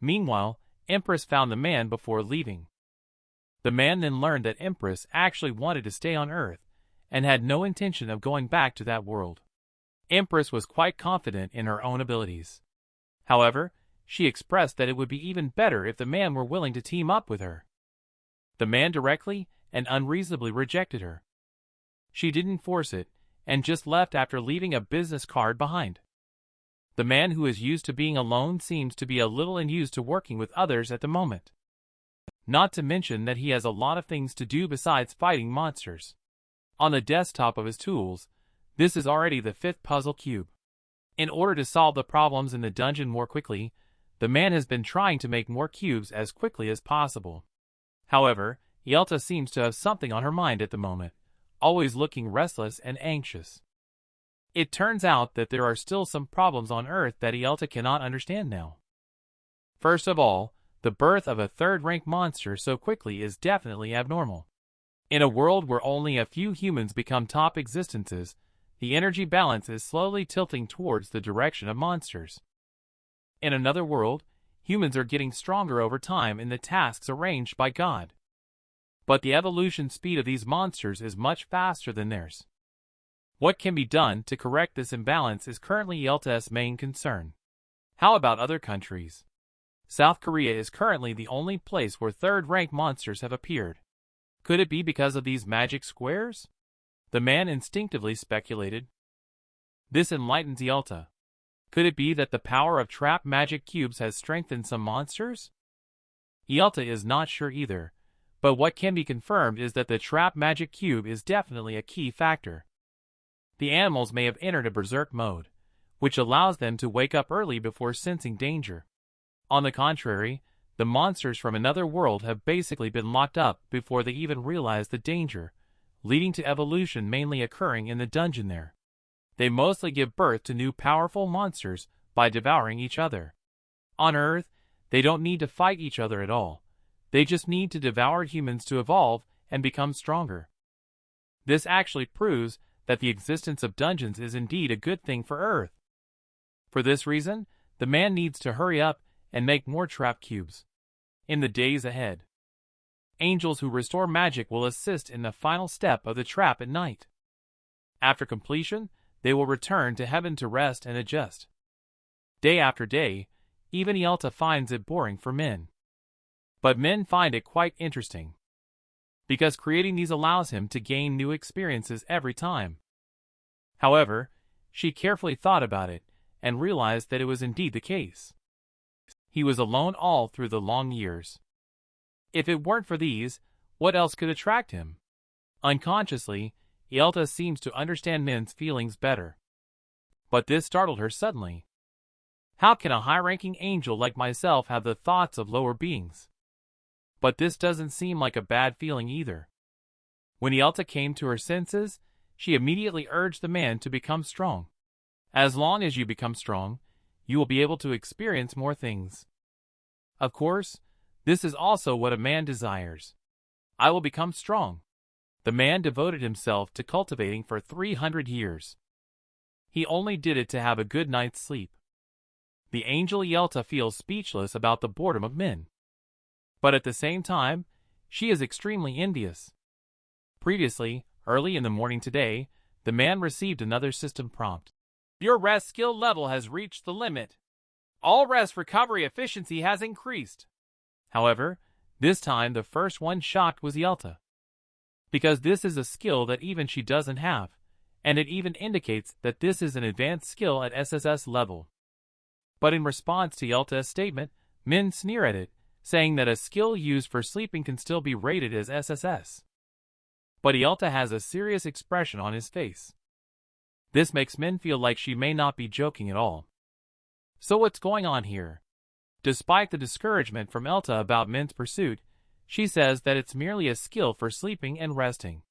Meanwhile, Empress found the man before leaving. The man then learned that Empress actually wanted to stay on Earth and had no intention of going back to that world. Empress was quite confident in her own abilities. However, she expressed that it would be even better if the man were willing to team up with her. The man directly and unreasonably rejected her. She didn't force it, and just left after leaving a business card behind. The man who is used to being alone seems to be a little unused to working with others at the moment. Not to mention that he has a lot of things to do besides fighting monsters. On the desktop of his tools, this is already the 5th puzzle cube. In order to solve the problems in the dungeon more quickly, the man has been trying to make more cubes as quickly as possible. However, Yelta seems to have something on her mind at the moment, always looking restless and anxious. It turns out that there are still some problems on Earth that Yelta cannot understand now. First of all, the birth of a third-rank monster so quickly is definitely abnormal. In a world where only a few humans become top existences, the energy balance is slowly tilting towards the direction of monsters. In another world, humans are getting stronger over time in the tasks arranged by God. But the evolution speed of these monsters is much faster than theirs. What can be done to correct this imbalance is currently Yelta's main concern. How about other countries? South Korea is currently the only place where third-rank monsters have appeared. Could it be because of these magic squares? The man instinctively speculated. This enlightens Yelta. Could it be that the power of trap magic cubes has strengthened some monsters? Yelta is not sure either, but what can be confirmed is that the trap magic cube is definitely a key factor. The animals may have entered a berserk mode, which allows them to wake up early before sensing danger. On the contrary, the monsters from another world have basically been locked up before they even realize the danger, leading to evolution mainly occurring in the dungeon there. They mostly give birth to new powerful monsters by devouring each other. On Earth, they don't need to fight each other at all. They just need to devour humans to evolve and become stronger. This actually proves that the existence of dungeons is indeed a good thing for Earth. For this reason, the man needs to hurry up and make more trap cubes. In the days ahead, angels who restore magic will assist in the final step of the trap at night. After completion, they will return to heaven to rest and adjust. Day after day, even Ialta finds it boring for men. But men find it quite interesting, because creating these allows him to gain new experiences every time. However, she carefully thought about it and realized that it was indeed the case. He was alone all through the long years. If it weren't for these, what else could attract him? Unconsciously, Ialta seems to understand men's feelings better. But this startled her suddenly. How can a high-ranking angel like myself have the thoughts of lower beings? But this doesn't seem like a bad feeling either. When Ialta came to her senses, she immediately urged the man to become strong. As long as you become strong, you will be able to experience more things. Of course, this is also what a man desires. I will become strong. The man devoted himself to cultivating for 300 years. He only did it to have a good night's sleep. The angel Ialta feels speechless about the boredom of men. But at the same time, she is extremely envious. Previously, early in the morning today, the man received another system prompt. Your rest skill level has reached the limit. All rest recovery efficiency has increased. However, this time the first one shocked was Ialta, because this is a skill that even she doesn't have, and it even indicates that this is an advanced skill at SSS level. But in response to Ialta's statement, men sneer at it, saying that a skill used for sleeping can still be rated as SSS. But Ialta has a serious expression on his face. This makes men feel like she may not be joking at all. So what's going on here? Despite the discouragement from Ialta about men's pursuit, she says that it's merely a skill for sleeping and resting.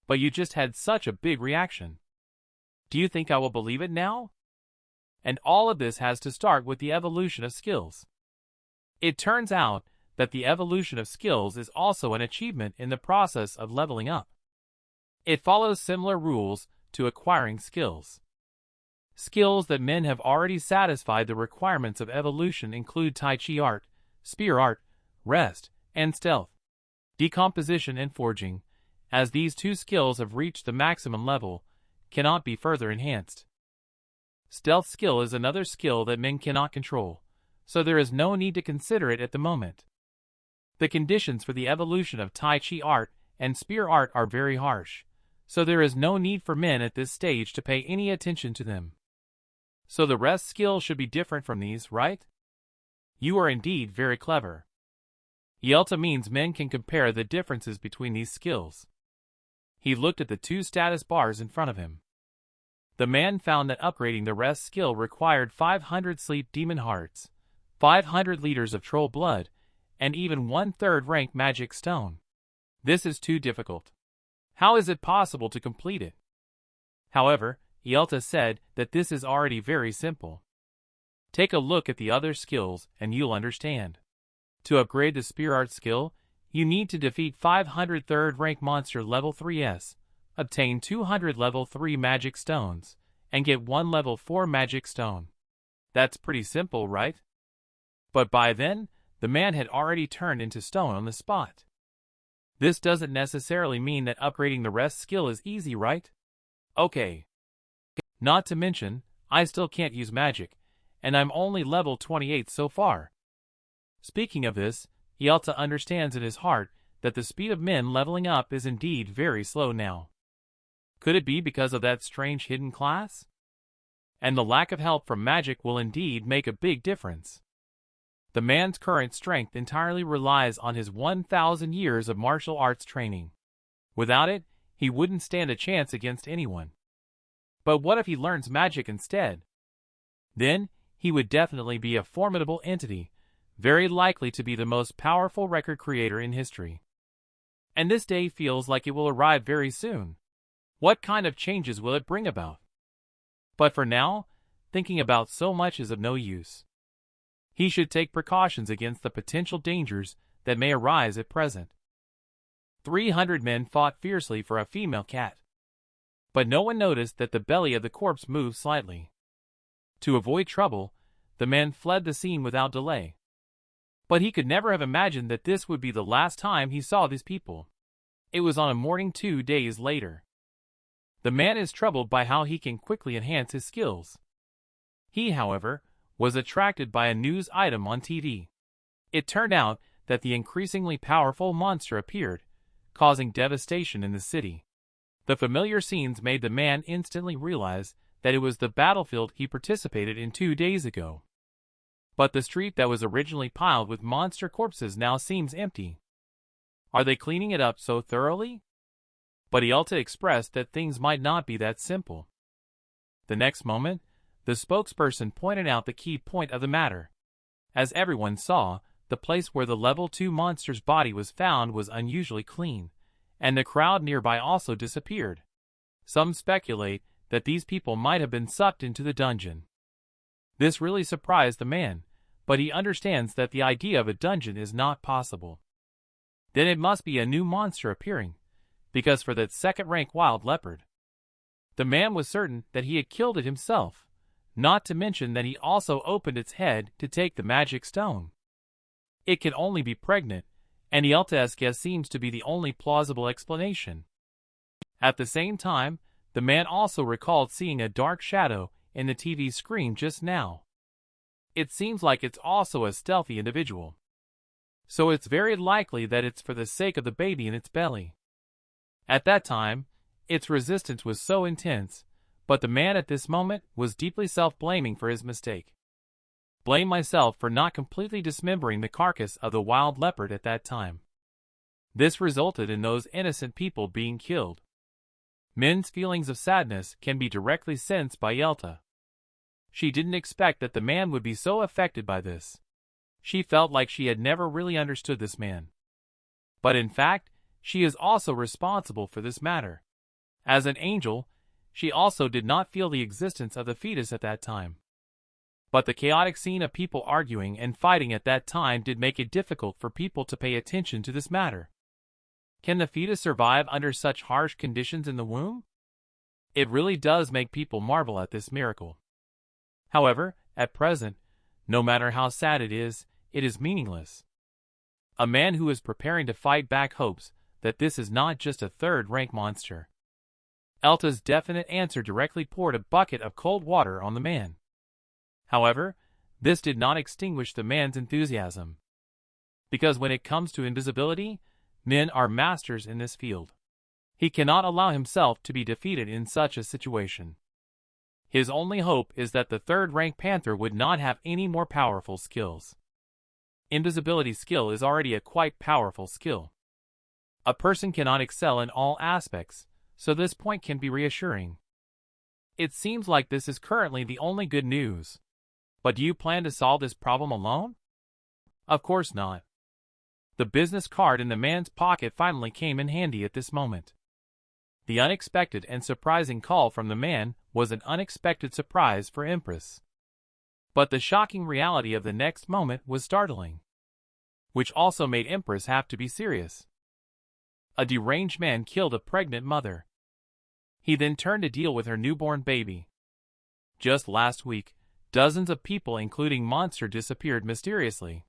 But you just had such a big reaction. Do you think I will believe it now? And all of this has to start with the evolution of skills. It turns out that the evolution of skills is also an achievement in the process of leveling up. It follows similar rules to acquiring skills. Skills that men have already satisfied the requirements of evolution include Tai Chi art, spear art, rest, and stealth, decomposition and forging, as these two skills have reached the maximum level, cannot be further enhanced. Stealth skill is another skill that men cannot control, so there is no need to consider it at the moment. The conditions for the evolution of Tai Chi art and spear art are very harsh, so there is no need for men at this stage to pay any attention to them. So the rest skill should be different from these, right? You are indeed very clever. Ialta means men can compare the differences between these skills. He looked at the two status bars in front of him. The man found that upgrading the rest skill required 500 sleep demon hearts, 500 liters of troll blood, and even 1/3 rank magic stone. This is too difficult. How is it possible to complete it? However, Ialta said that this is already very simple. Take a look at the other skills and you'll understand. To upgrade the spear art skill, you need to defeat 500 3rd rank monster level 3s, obtain 200 level 3 magic stones, and get 1 level 4 magic stone. That's pretty simple, right? But by then, the man had already turned into stone on the spot. This doesn't necessarily mean that upgrading the rest skill is easy, right? Okay. Not to mention, I still can't use magic, and I'm only level 28 so far. Speaking of this, Ialta understands in his heart that the speed of men leveling up is indeed very slow now. Could it be because of that strange hidden class? And the lack of help from magic will indeed make a big difference. The man's current strength entirely relies on his 1,000 years of martial arts training. Without it, he wouldn't stand a chance against anyone. But what if he learns magic instead? Then, he would definitely be a formidable entity, very likely to be the most powerful record creator in history. And this day feels like it will arrive very soon. What kind of changes will it bring about? But for now, thinking about so much is of no use. He should take precautions against the potential dangers that may arise at present. 300 men fought fiercely for a female cat. But no one noticed that the belly of the corpse moved slightly. To avoid trouble, the men fled the scene without delay. But he could never have imagined that this would be the last time he saw these people. It was on a morning 2 days later. The man is troubled by how he can quickly enhance his skills. He, however, was attracted by a news item on TV. It turned out that the increasingly powerful monster appeared, causing devastation in the city. The familiar scenes made the man instantly realize that it was the battlefield he participated in 2 days ago. But the street that was originally piled with monster corpses now seems empty. Are they cleaning it up so thoroughly? But Ialta expressed that things might not be that simple. The next moment, the spokesperson pointed out the key point of the matter. As everyone saw, the place where the level 2 monster's body was found was unusually clean, and the crowd nearby also disappeared. Some speculate that these people might have been sucked into the dungeon. This really surprised the man, but he understands that the idea of a dungeon is not possible. Then it must be a new monster appearing, because for that second-rank wild leopard, the man was certain that he had killed it himself, not to mention that he also opened its head to take the magic stone. It can only be pregnant, and Ialta's guess seems to be the only plausible explanation. At the same time, the man also recalled seeing a dark shadow in the TV screen just now. It seems like it's also a stealthy individual. So it's very likely that it's for the sake of the baby in its belly. At that time, its resistance was so intense, but the man at this moment was deeply self-blaming for his mistake. Blame myself for not completely dismembering the carcass of the wild leopard at that time. This resulted in those innocent people being killed. Min's feelings of sadness can be directly sensed by Ialta. She didn't expect that the man would be so affected by this. She felt like she had never really understood this man. But in fact, she is also responsible for this matter. As an angel, she also did not feel the existence of the fetus at that time. But the chaotic scene of people arguing and fighting at that time did make it difficult for people to pay attention to this matter. Can the fetus survive under such harsh conditions in the womb? It really does make people marvel at this miracle. However, at present, no matter how sad it is meaningless. A man who is preparing to fight back hopes that this is not just a third-rank monster. Ialta's definite answer directly poured a bucket of cold water on the man. However, this did not extinguish the man's enthusiasm. Because when it comes to invisibility, men are masters in this field. He cannot allow himself to be defeated in such a situation. His only hope is that the third-rank panther would not have any more powerful skills. Invisibility skill is already a quite powerful skill. A person cannot excel in all aspects, so this point can be reassuring. It seems like this is currently the only good news. But do you plan to solve this problem alone? Of course not. The business card in the man's pocket finally came in handy at this moment. The unexpected and surprising call from the man was an unexpected surprise for Empress. But the shocking reality of the next moment was startling, which also made Empress have to be serious. A deranged man killed a pregnant mother. He then turned to deal with her newborn baby. Just last week, dozens of people including Monster disappeared mysteriously.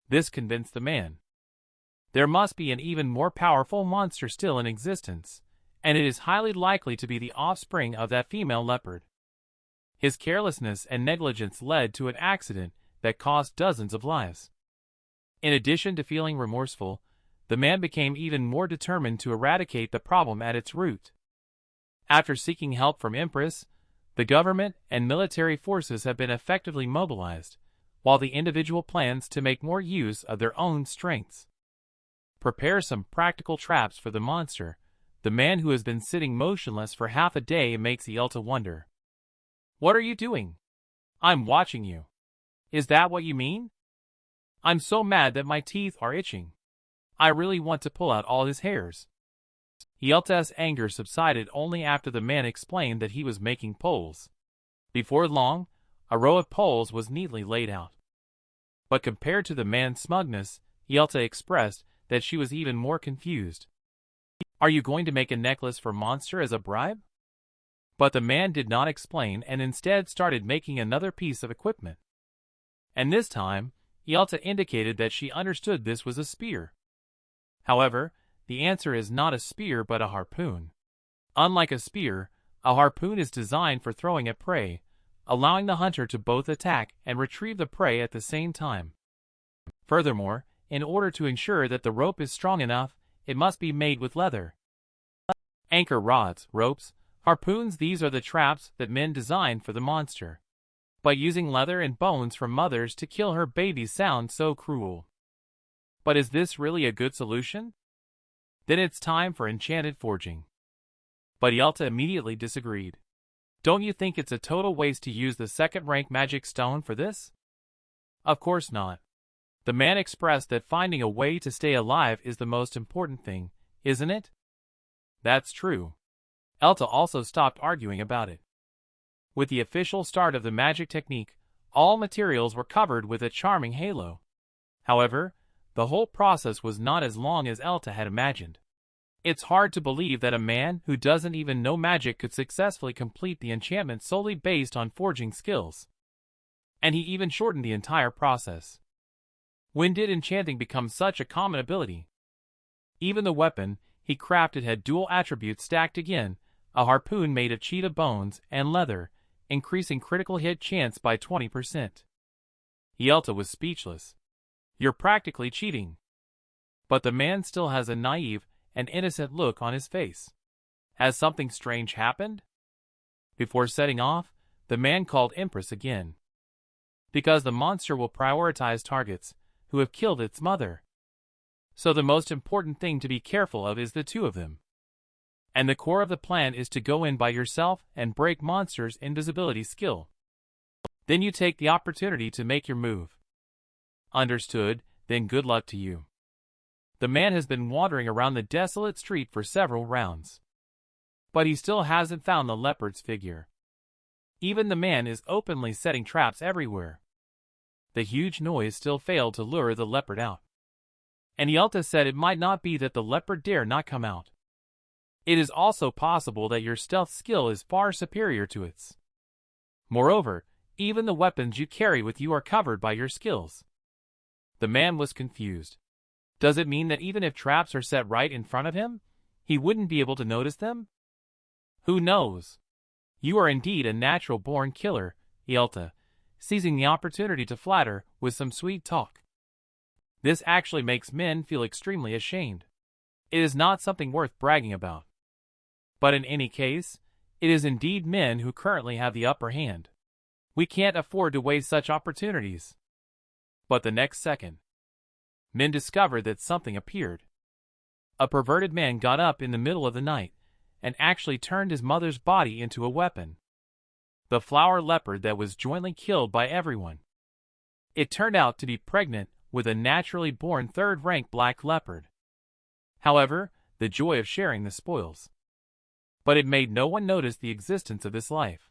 This convinced the man. There must be an even more powerful monster still in existence, and it is highly likely to be the offspring of that female leopard. His carelessness and negligence led to an accident that cost dozens of lives. In addition to feeling remorseful, the man became even more determined to eradicate the problem at its root. After seeking help from Empress, the government and military forces have been effectively mobilized, while the individual plans to make more use of their own strengths. Prepare some practical traps for the monster. The man who has been sitting motionless for half a day makes Ialta wonder. What are you doing? I'm watching you. Is that what you mean? I'm so mad that my teeth are itching. I really want to pull out all his hairs. Ialta's anger subsided only after the man explained that he was making poles. Before long, a row of poles was neatly laid out. But compared to the man's smugness, Ialta expressed that she was even more confused. Are you going to make a necklace for Monster as a bribe? But the man did not explain and instead started making another piece of equipment. And this time, Ialta indicated that she understood this was a spear. However, the answer is not a spear but a harpoon. Unlike a spear, a harpoon is designed for throwing at prey, allowing the hunter to both attack and retrieve the prey at the same time. Furthermore, in order to ensure that the rope is strong enough, it must be made with leather. Anchor rods, ropes, harpoons, these are the traps that men design for the monster. But using leather and bones from mothers to kill her babies sounds so cruel. But is this really a good solution? Then it's time for enchanted forging. But Yelta immediately disagreed. Don't you think it's a total waste to use the second-rank magic stone for this? Of course not. The man expressed that finding a way to stay alive is the most important thing, isn't it? That's true. Elta also stopped arguing about it. With the official start of the magic technique, all materials were covered with a charming halo. However, the whole process was not as long as Elta had imagined. It's hard to believe that a man who doesn't even know magic could successfully complete the enchantment solely based on forging skills. And he even shortened the entire process. When did enchanting become such a common ability? Even the weapon he crafted had dual attributes stacked again, a harpoon made of cheetah bones and leather, increasing critical hit chance by 20%. Yelta was speechless. You're practically cheating. But the man still has a naive and innocent look on his face. Has something strange happened? Before setting off, the man called Empress again. Because the monster will prioritize targets who have killed its mother. So the most important thing to be careful of is the two of them. And the core of the plan is to go in by yourself and break monster's invisibility skill. Then you take the opportunity to make your move. Understood, then good luck to you. The man has been wandering around the desolate street for several rounds. But he still hasn't found the leopard's figure. Even the man is openly setting traps everywhere. The huge noise still failed to lure the leopard out. And Yelta said it might not be that the leopard dare not come out. It is also possible that your stealth skill is far superior to its. Moreover, even the weapons you carry with you are covered by your skills. The man was confused. Does it mean that even if traps are set right in front of him, he wouldn't be able to notice them? Who knows? You are indeed a natural-born killer, Yelta, seizing the opportunity to flatter with some sweet talk. This actually makes men feel extremely ashamed. It is not something worth bragging about. But in any case, it is indeed men who currently have the upper hand. We can't afford to waste such opportunities. But the next second, men discovered that something appeared. A perverted man got up in the middle of the night and actually turned his mother's body into a weapon. The flower leopard that was jointly killed by everyone. It turned out to be pregnant with a naturally born third-rank black leopard. However, the joy of sharing the spoils. But it made no one notice the existence of this life.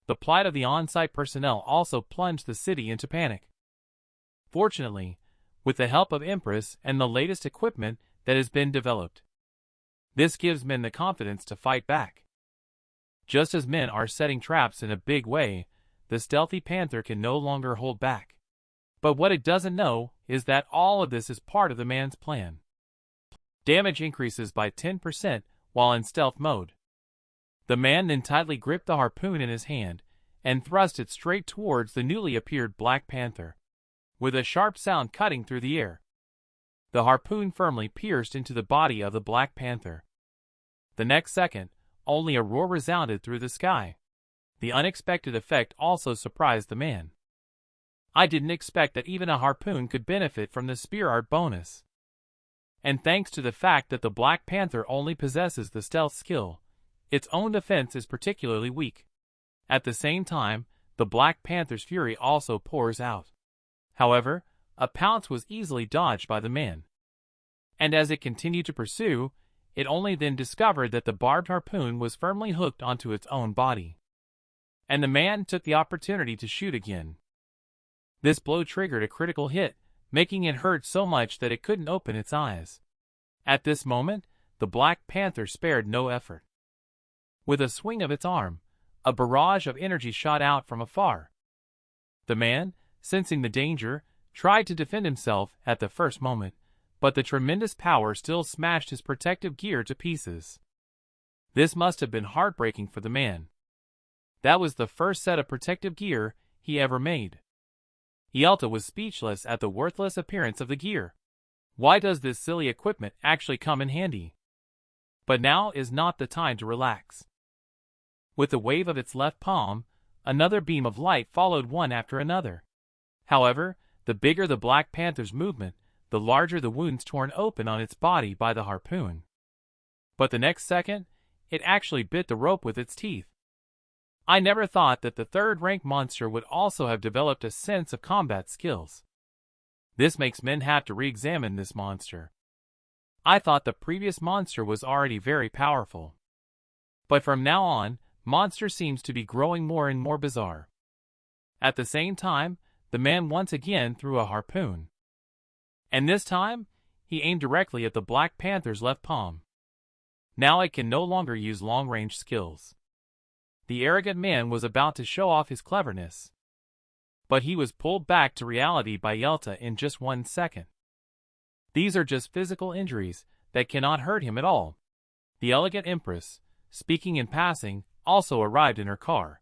The plight of the on-site personnel also plunged the city into panic. Fortunately, with the help of Empress and the latest equipment that has been developed, this gives men the confidence to fight back. Just as men are setting traps in a big way, the stealthy panther can no longer hold back. But what it doesn't know is that all of this is part of the man's plan. Damage increases by 10% while in stealth mode. The man then tightly gripped the harpoon in his hand and thrust it straight towards the newly appeared Black Panther, with a sharp sound cutting through the air. The harpoon firmly pierced into the body of the Black Panther. The next second, only a roar resounded through the sky. The unexpected effect also surprised the man. I didn't expect that even a harpoon could benefit from the spear art bonus. And thanks to the fact that the Black Panther only possesses the stealth skill, its own defense is particularly weak. At the same time, the Black Panther's fury also pours out. However, a pounce was easily dodged by the man. And as it continued to pursue, it only then discovered that the barbed harpoon was firmly hooked onto its own body. And the man took the opportunity to shoot again. This blow triggered a critical hit, making it hurt so much that it couldn't open its eyes. At this moment, the Black Panther spared no effort. With a swing of its arm, a barrage of energy shot out from afar. The man, sensing the danger, tried to defend himself at the first moment, but the tremendous power still smashed his protective gear to pieces. This must have been heartbreaking for the man. That was the first set of protective gear he ever made. Ielta was speechless at the worthless appearance of the gear. Why does this silly equipment actually come in handy? But now is not the time to relax. With a wave of its left palm, another beam of light followed one after another. However, the bigger the Black Panther's movement, the larger the wounds torn open on its body by the harpoon. But the next second, it actually bit the rope with its teeth. I never thought that the third-rank monster would also have developed a sense of combat skills. This makes men have to re-examine this monster. I thought the previous monster was already very powerful. But from now on, monster seems to be growing more and more bizarre. At the same time, the man once again threw a harpoon. And this time, he aimed directly at the Black Panther's left palm. Now it can no longer use long-range skills. The arrogant man was about to show off his cleverness. But he was pulled back to reality by Ielta in just 1 second. These are just physical injuries that cannot hurt him at all. The elegant empress, speaking in passing, also arrived in her car.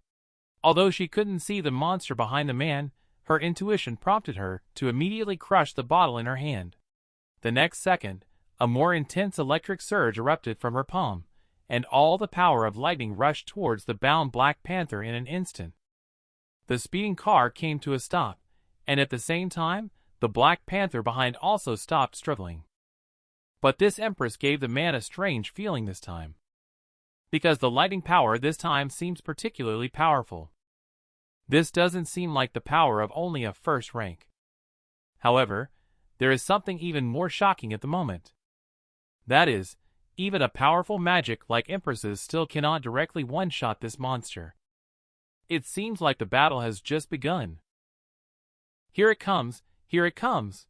Although she couldn't see the monster behind the man, her intuition prompted her to immediately crush the bottle in her hand. The next second, a more intense electric surge erupted from her palm, and all the power of lightning rushed towards the bound Black Panther in an instant. The speeding car came to a stop, and at the same time, the Black Panther behind also stopped struggling. But this empress gave the man a strange feeling this time. Because the lightning power this time seems particularly powerful. This doesn't seem like the power of only a first rank. However, there is something even more shocking at the moment. That is, even a powerful magic like empresses still cannot directly one-shot this monster. It seems like the battle has just begun. Here it comes, here it comes.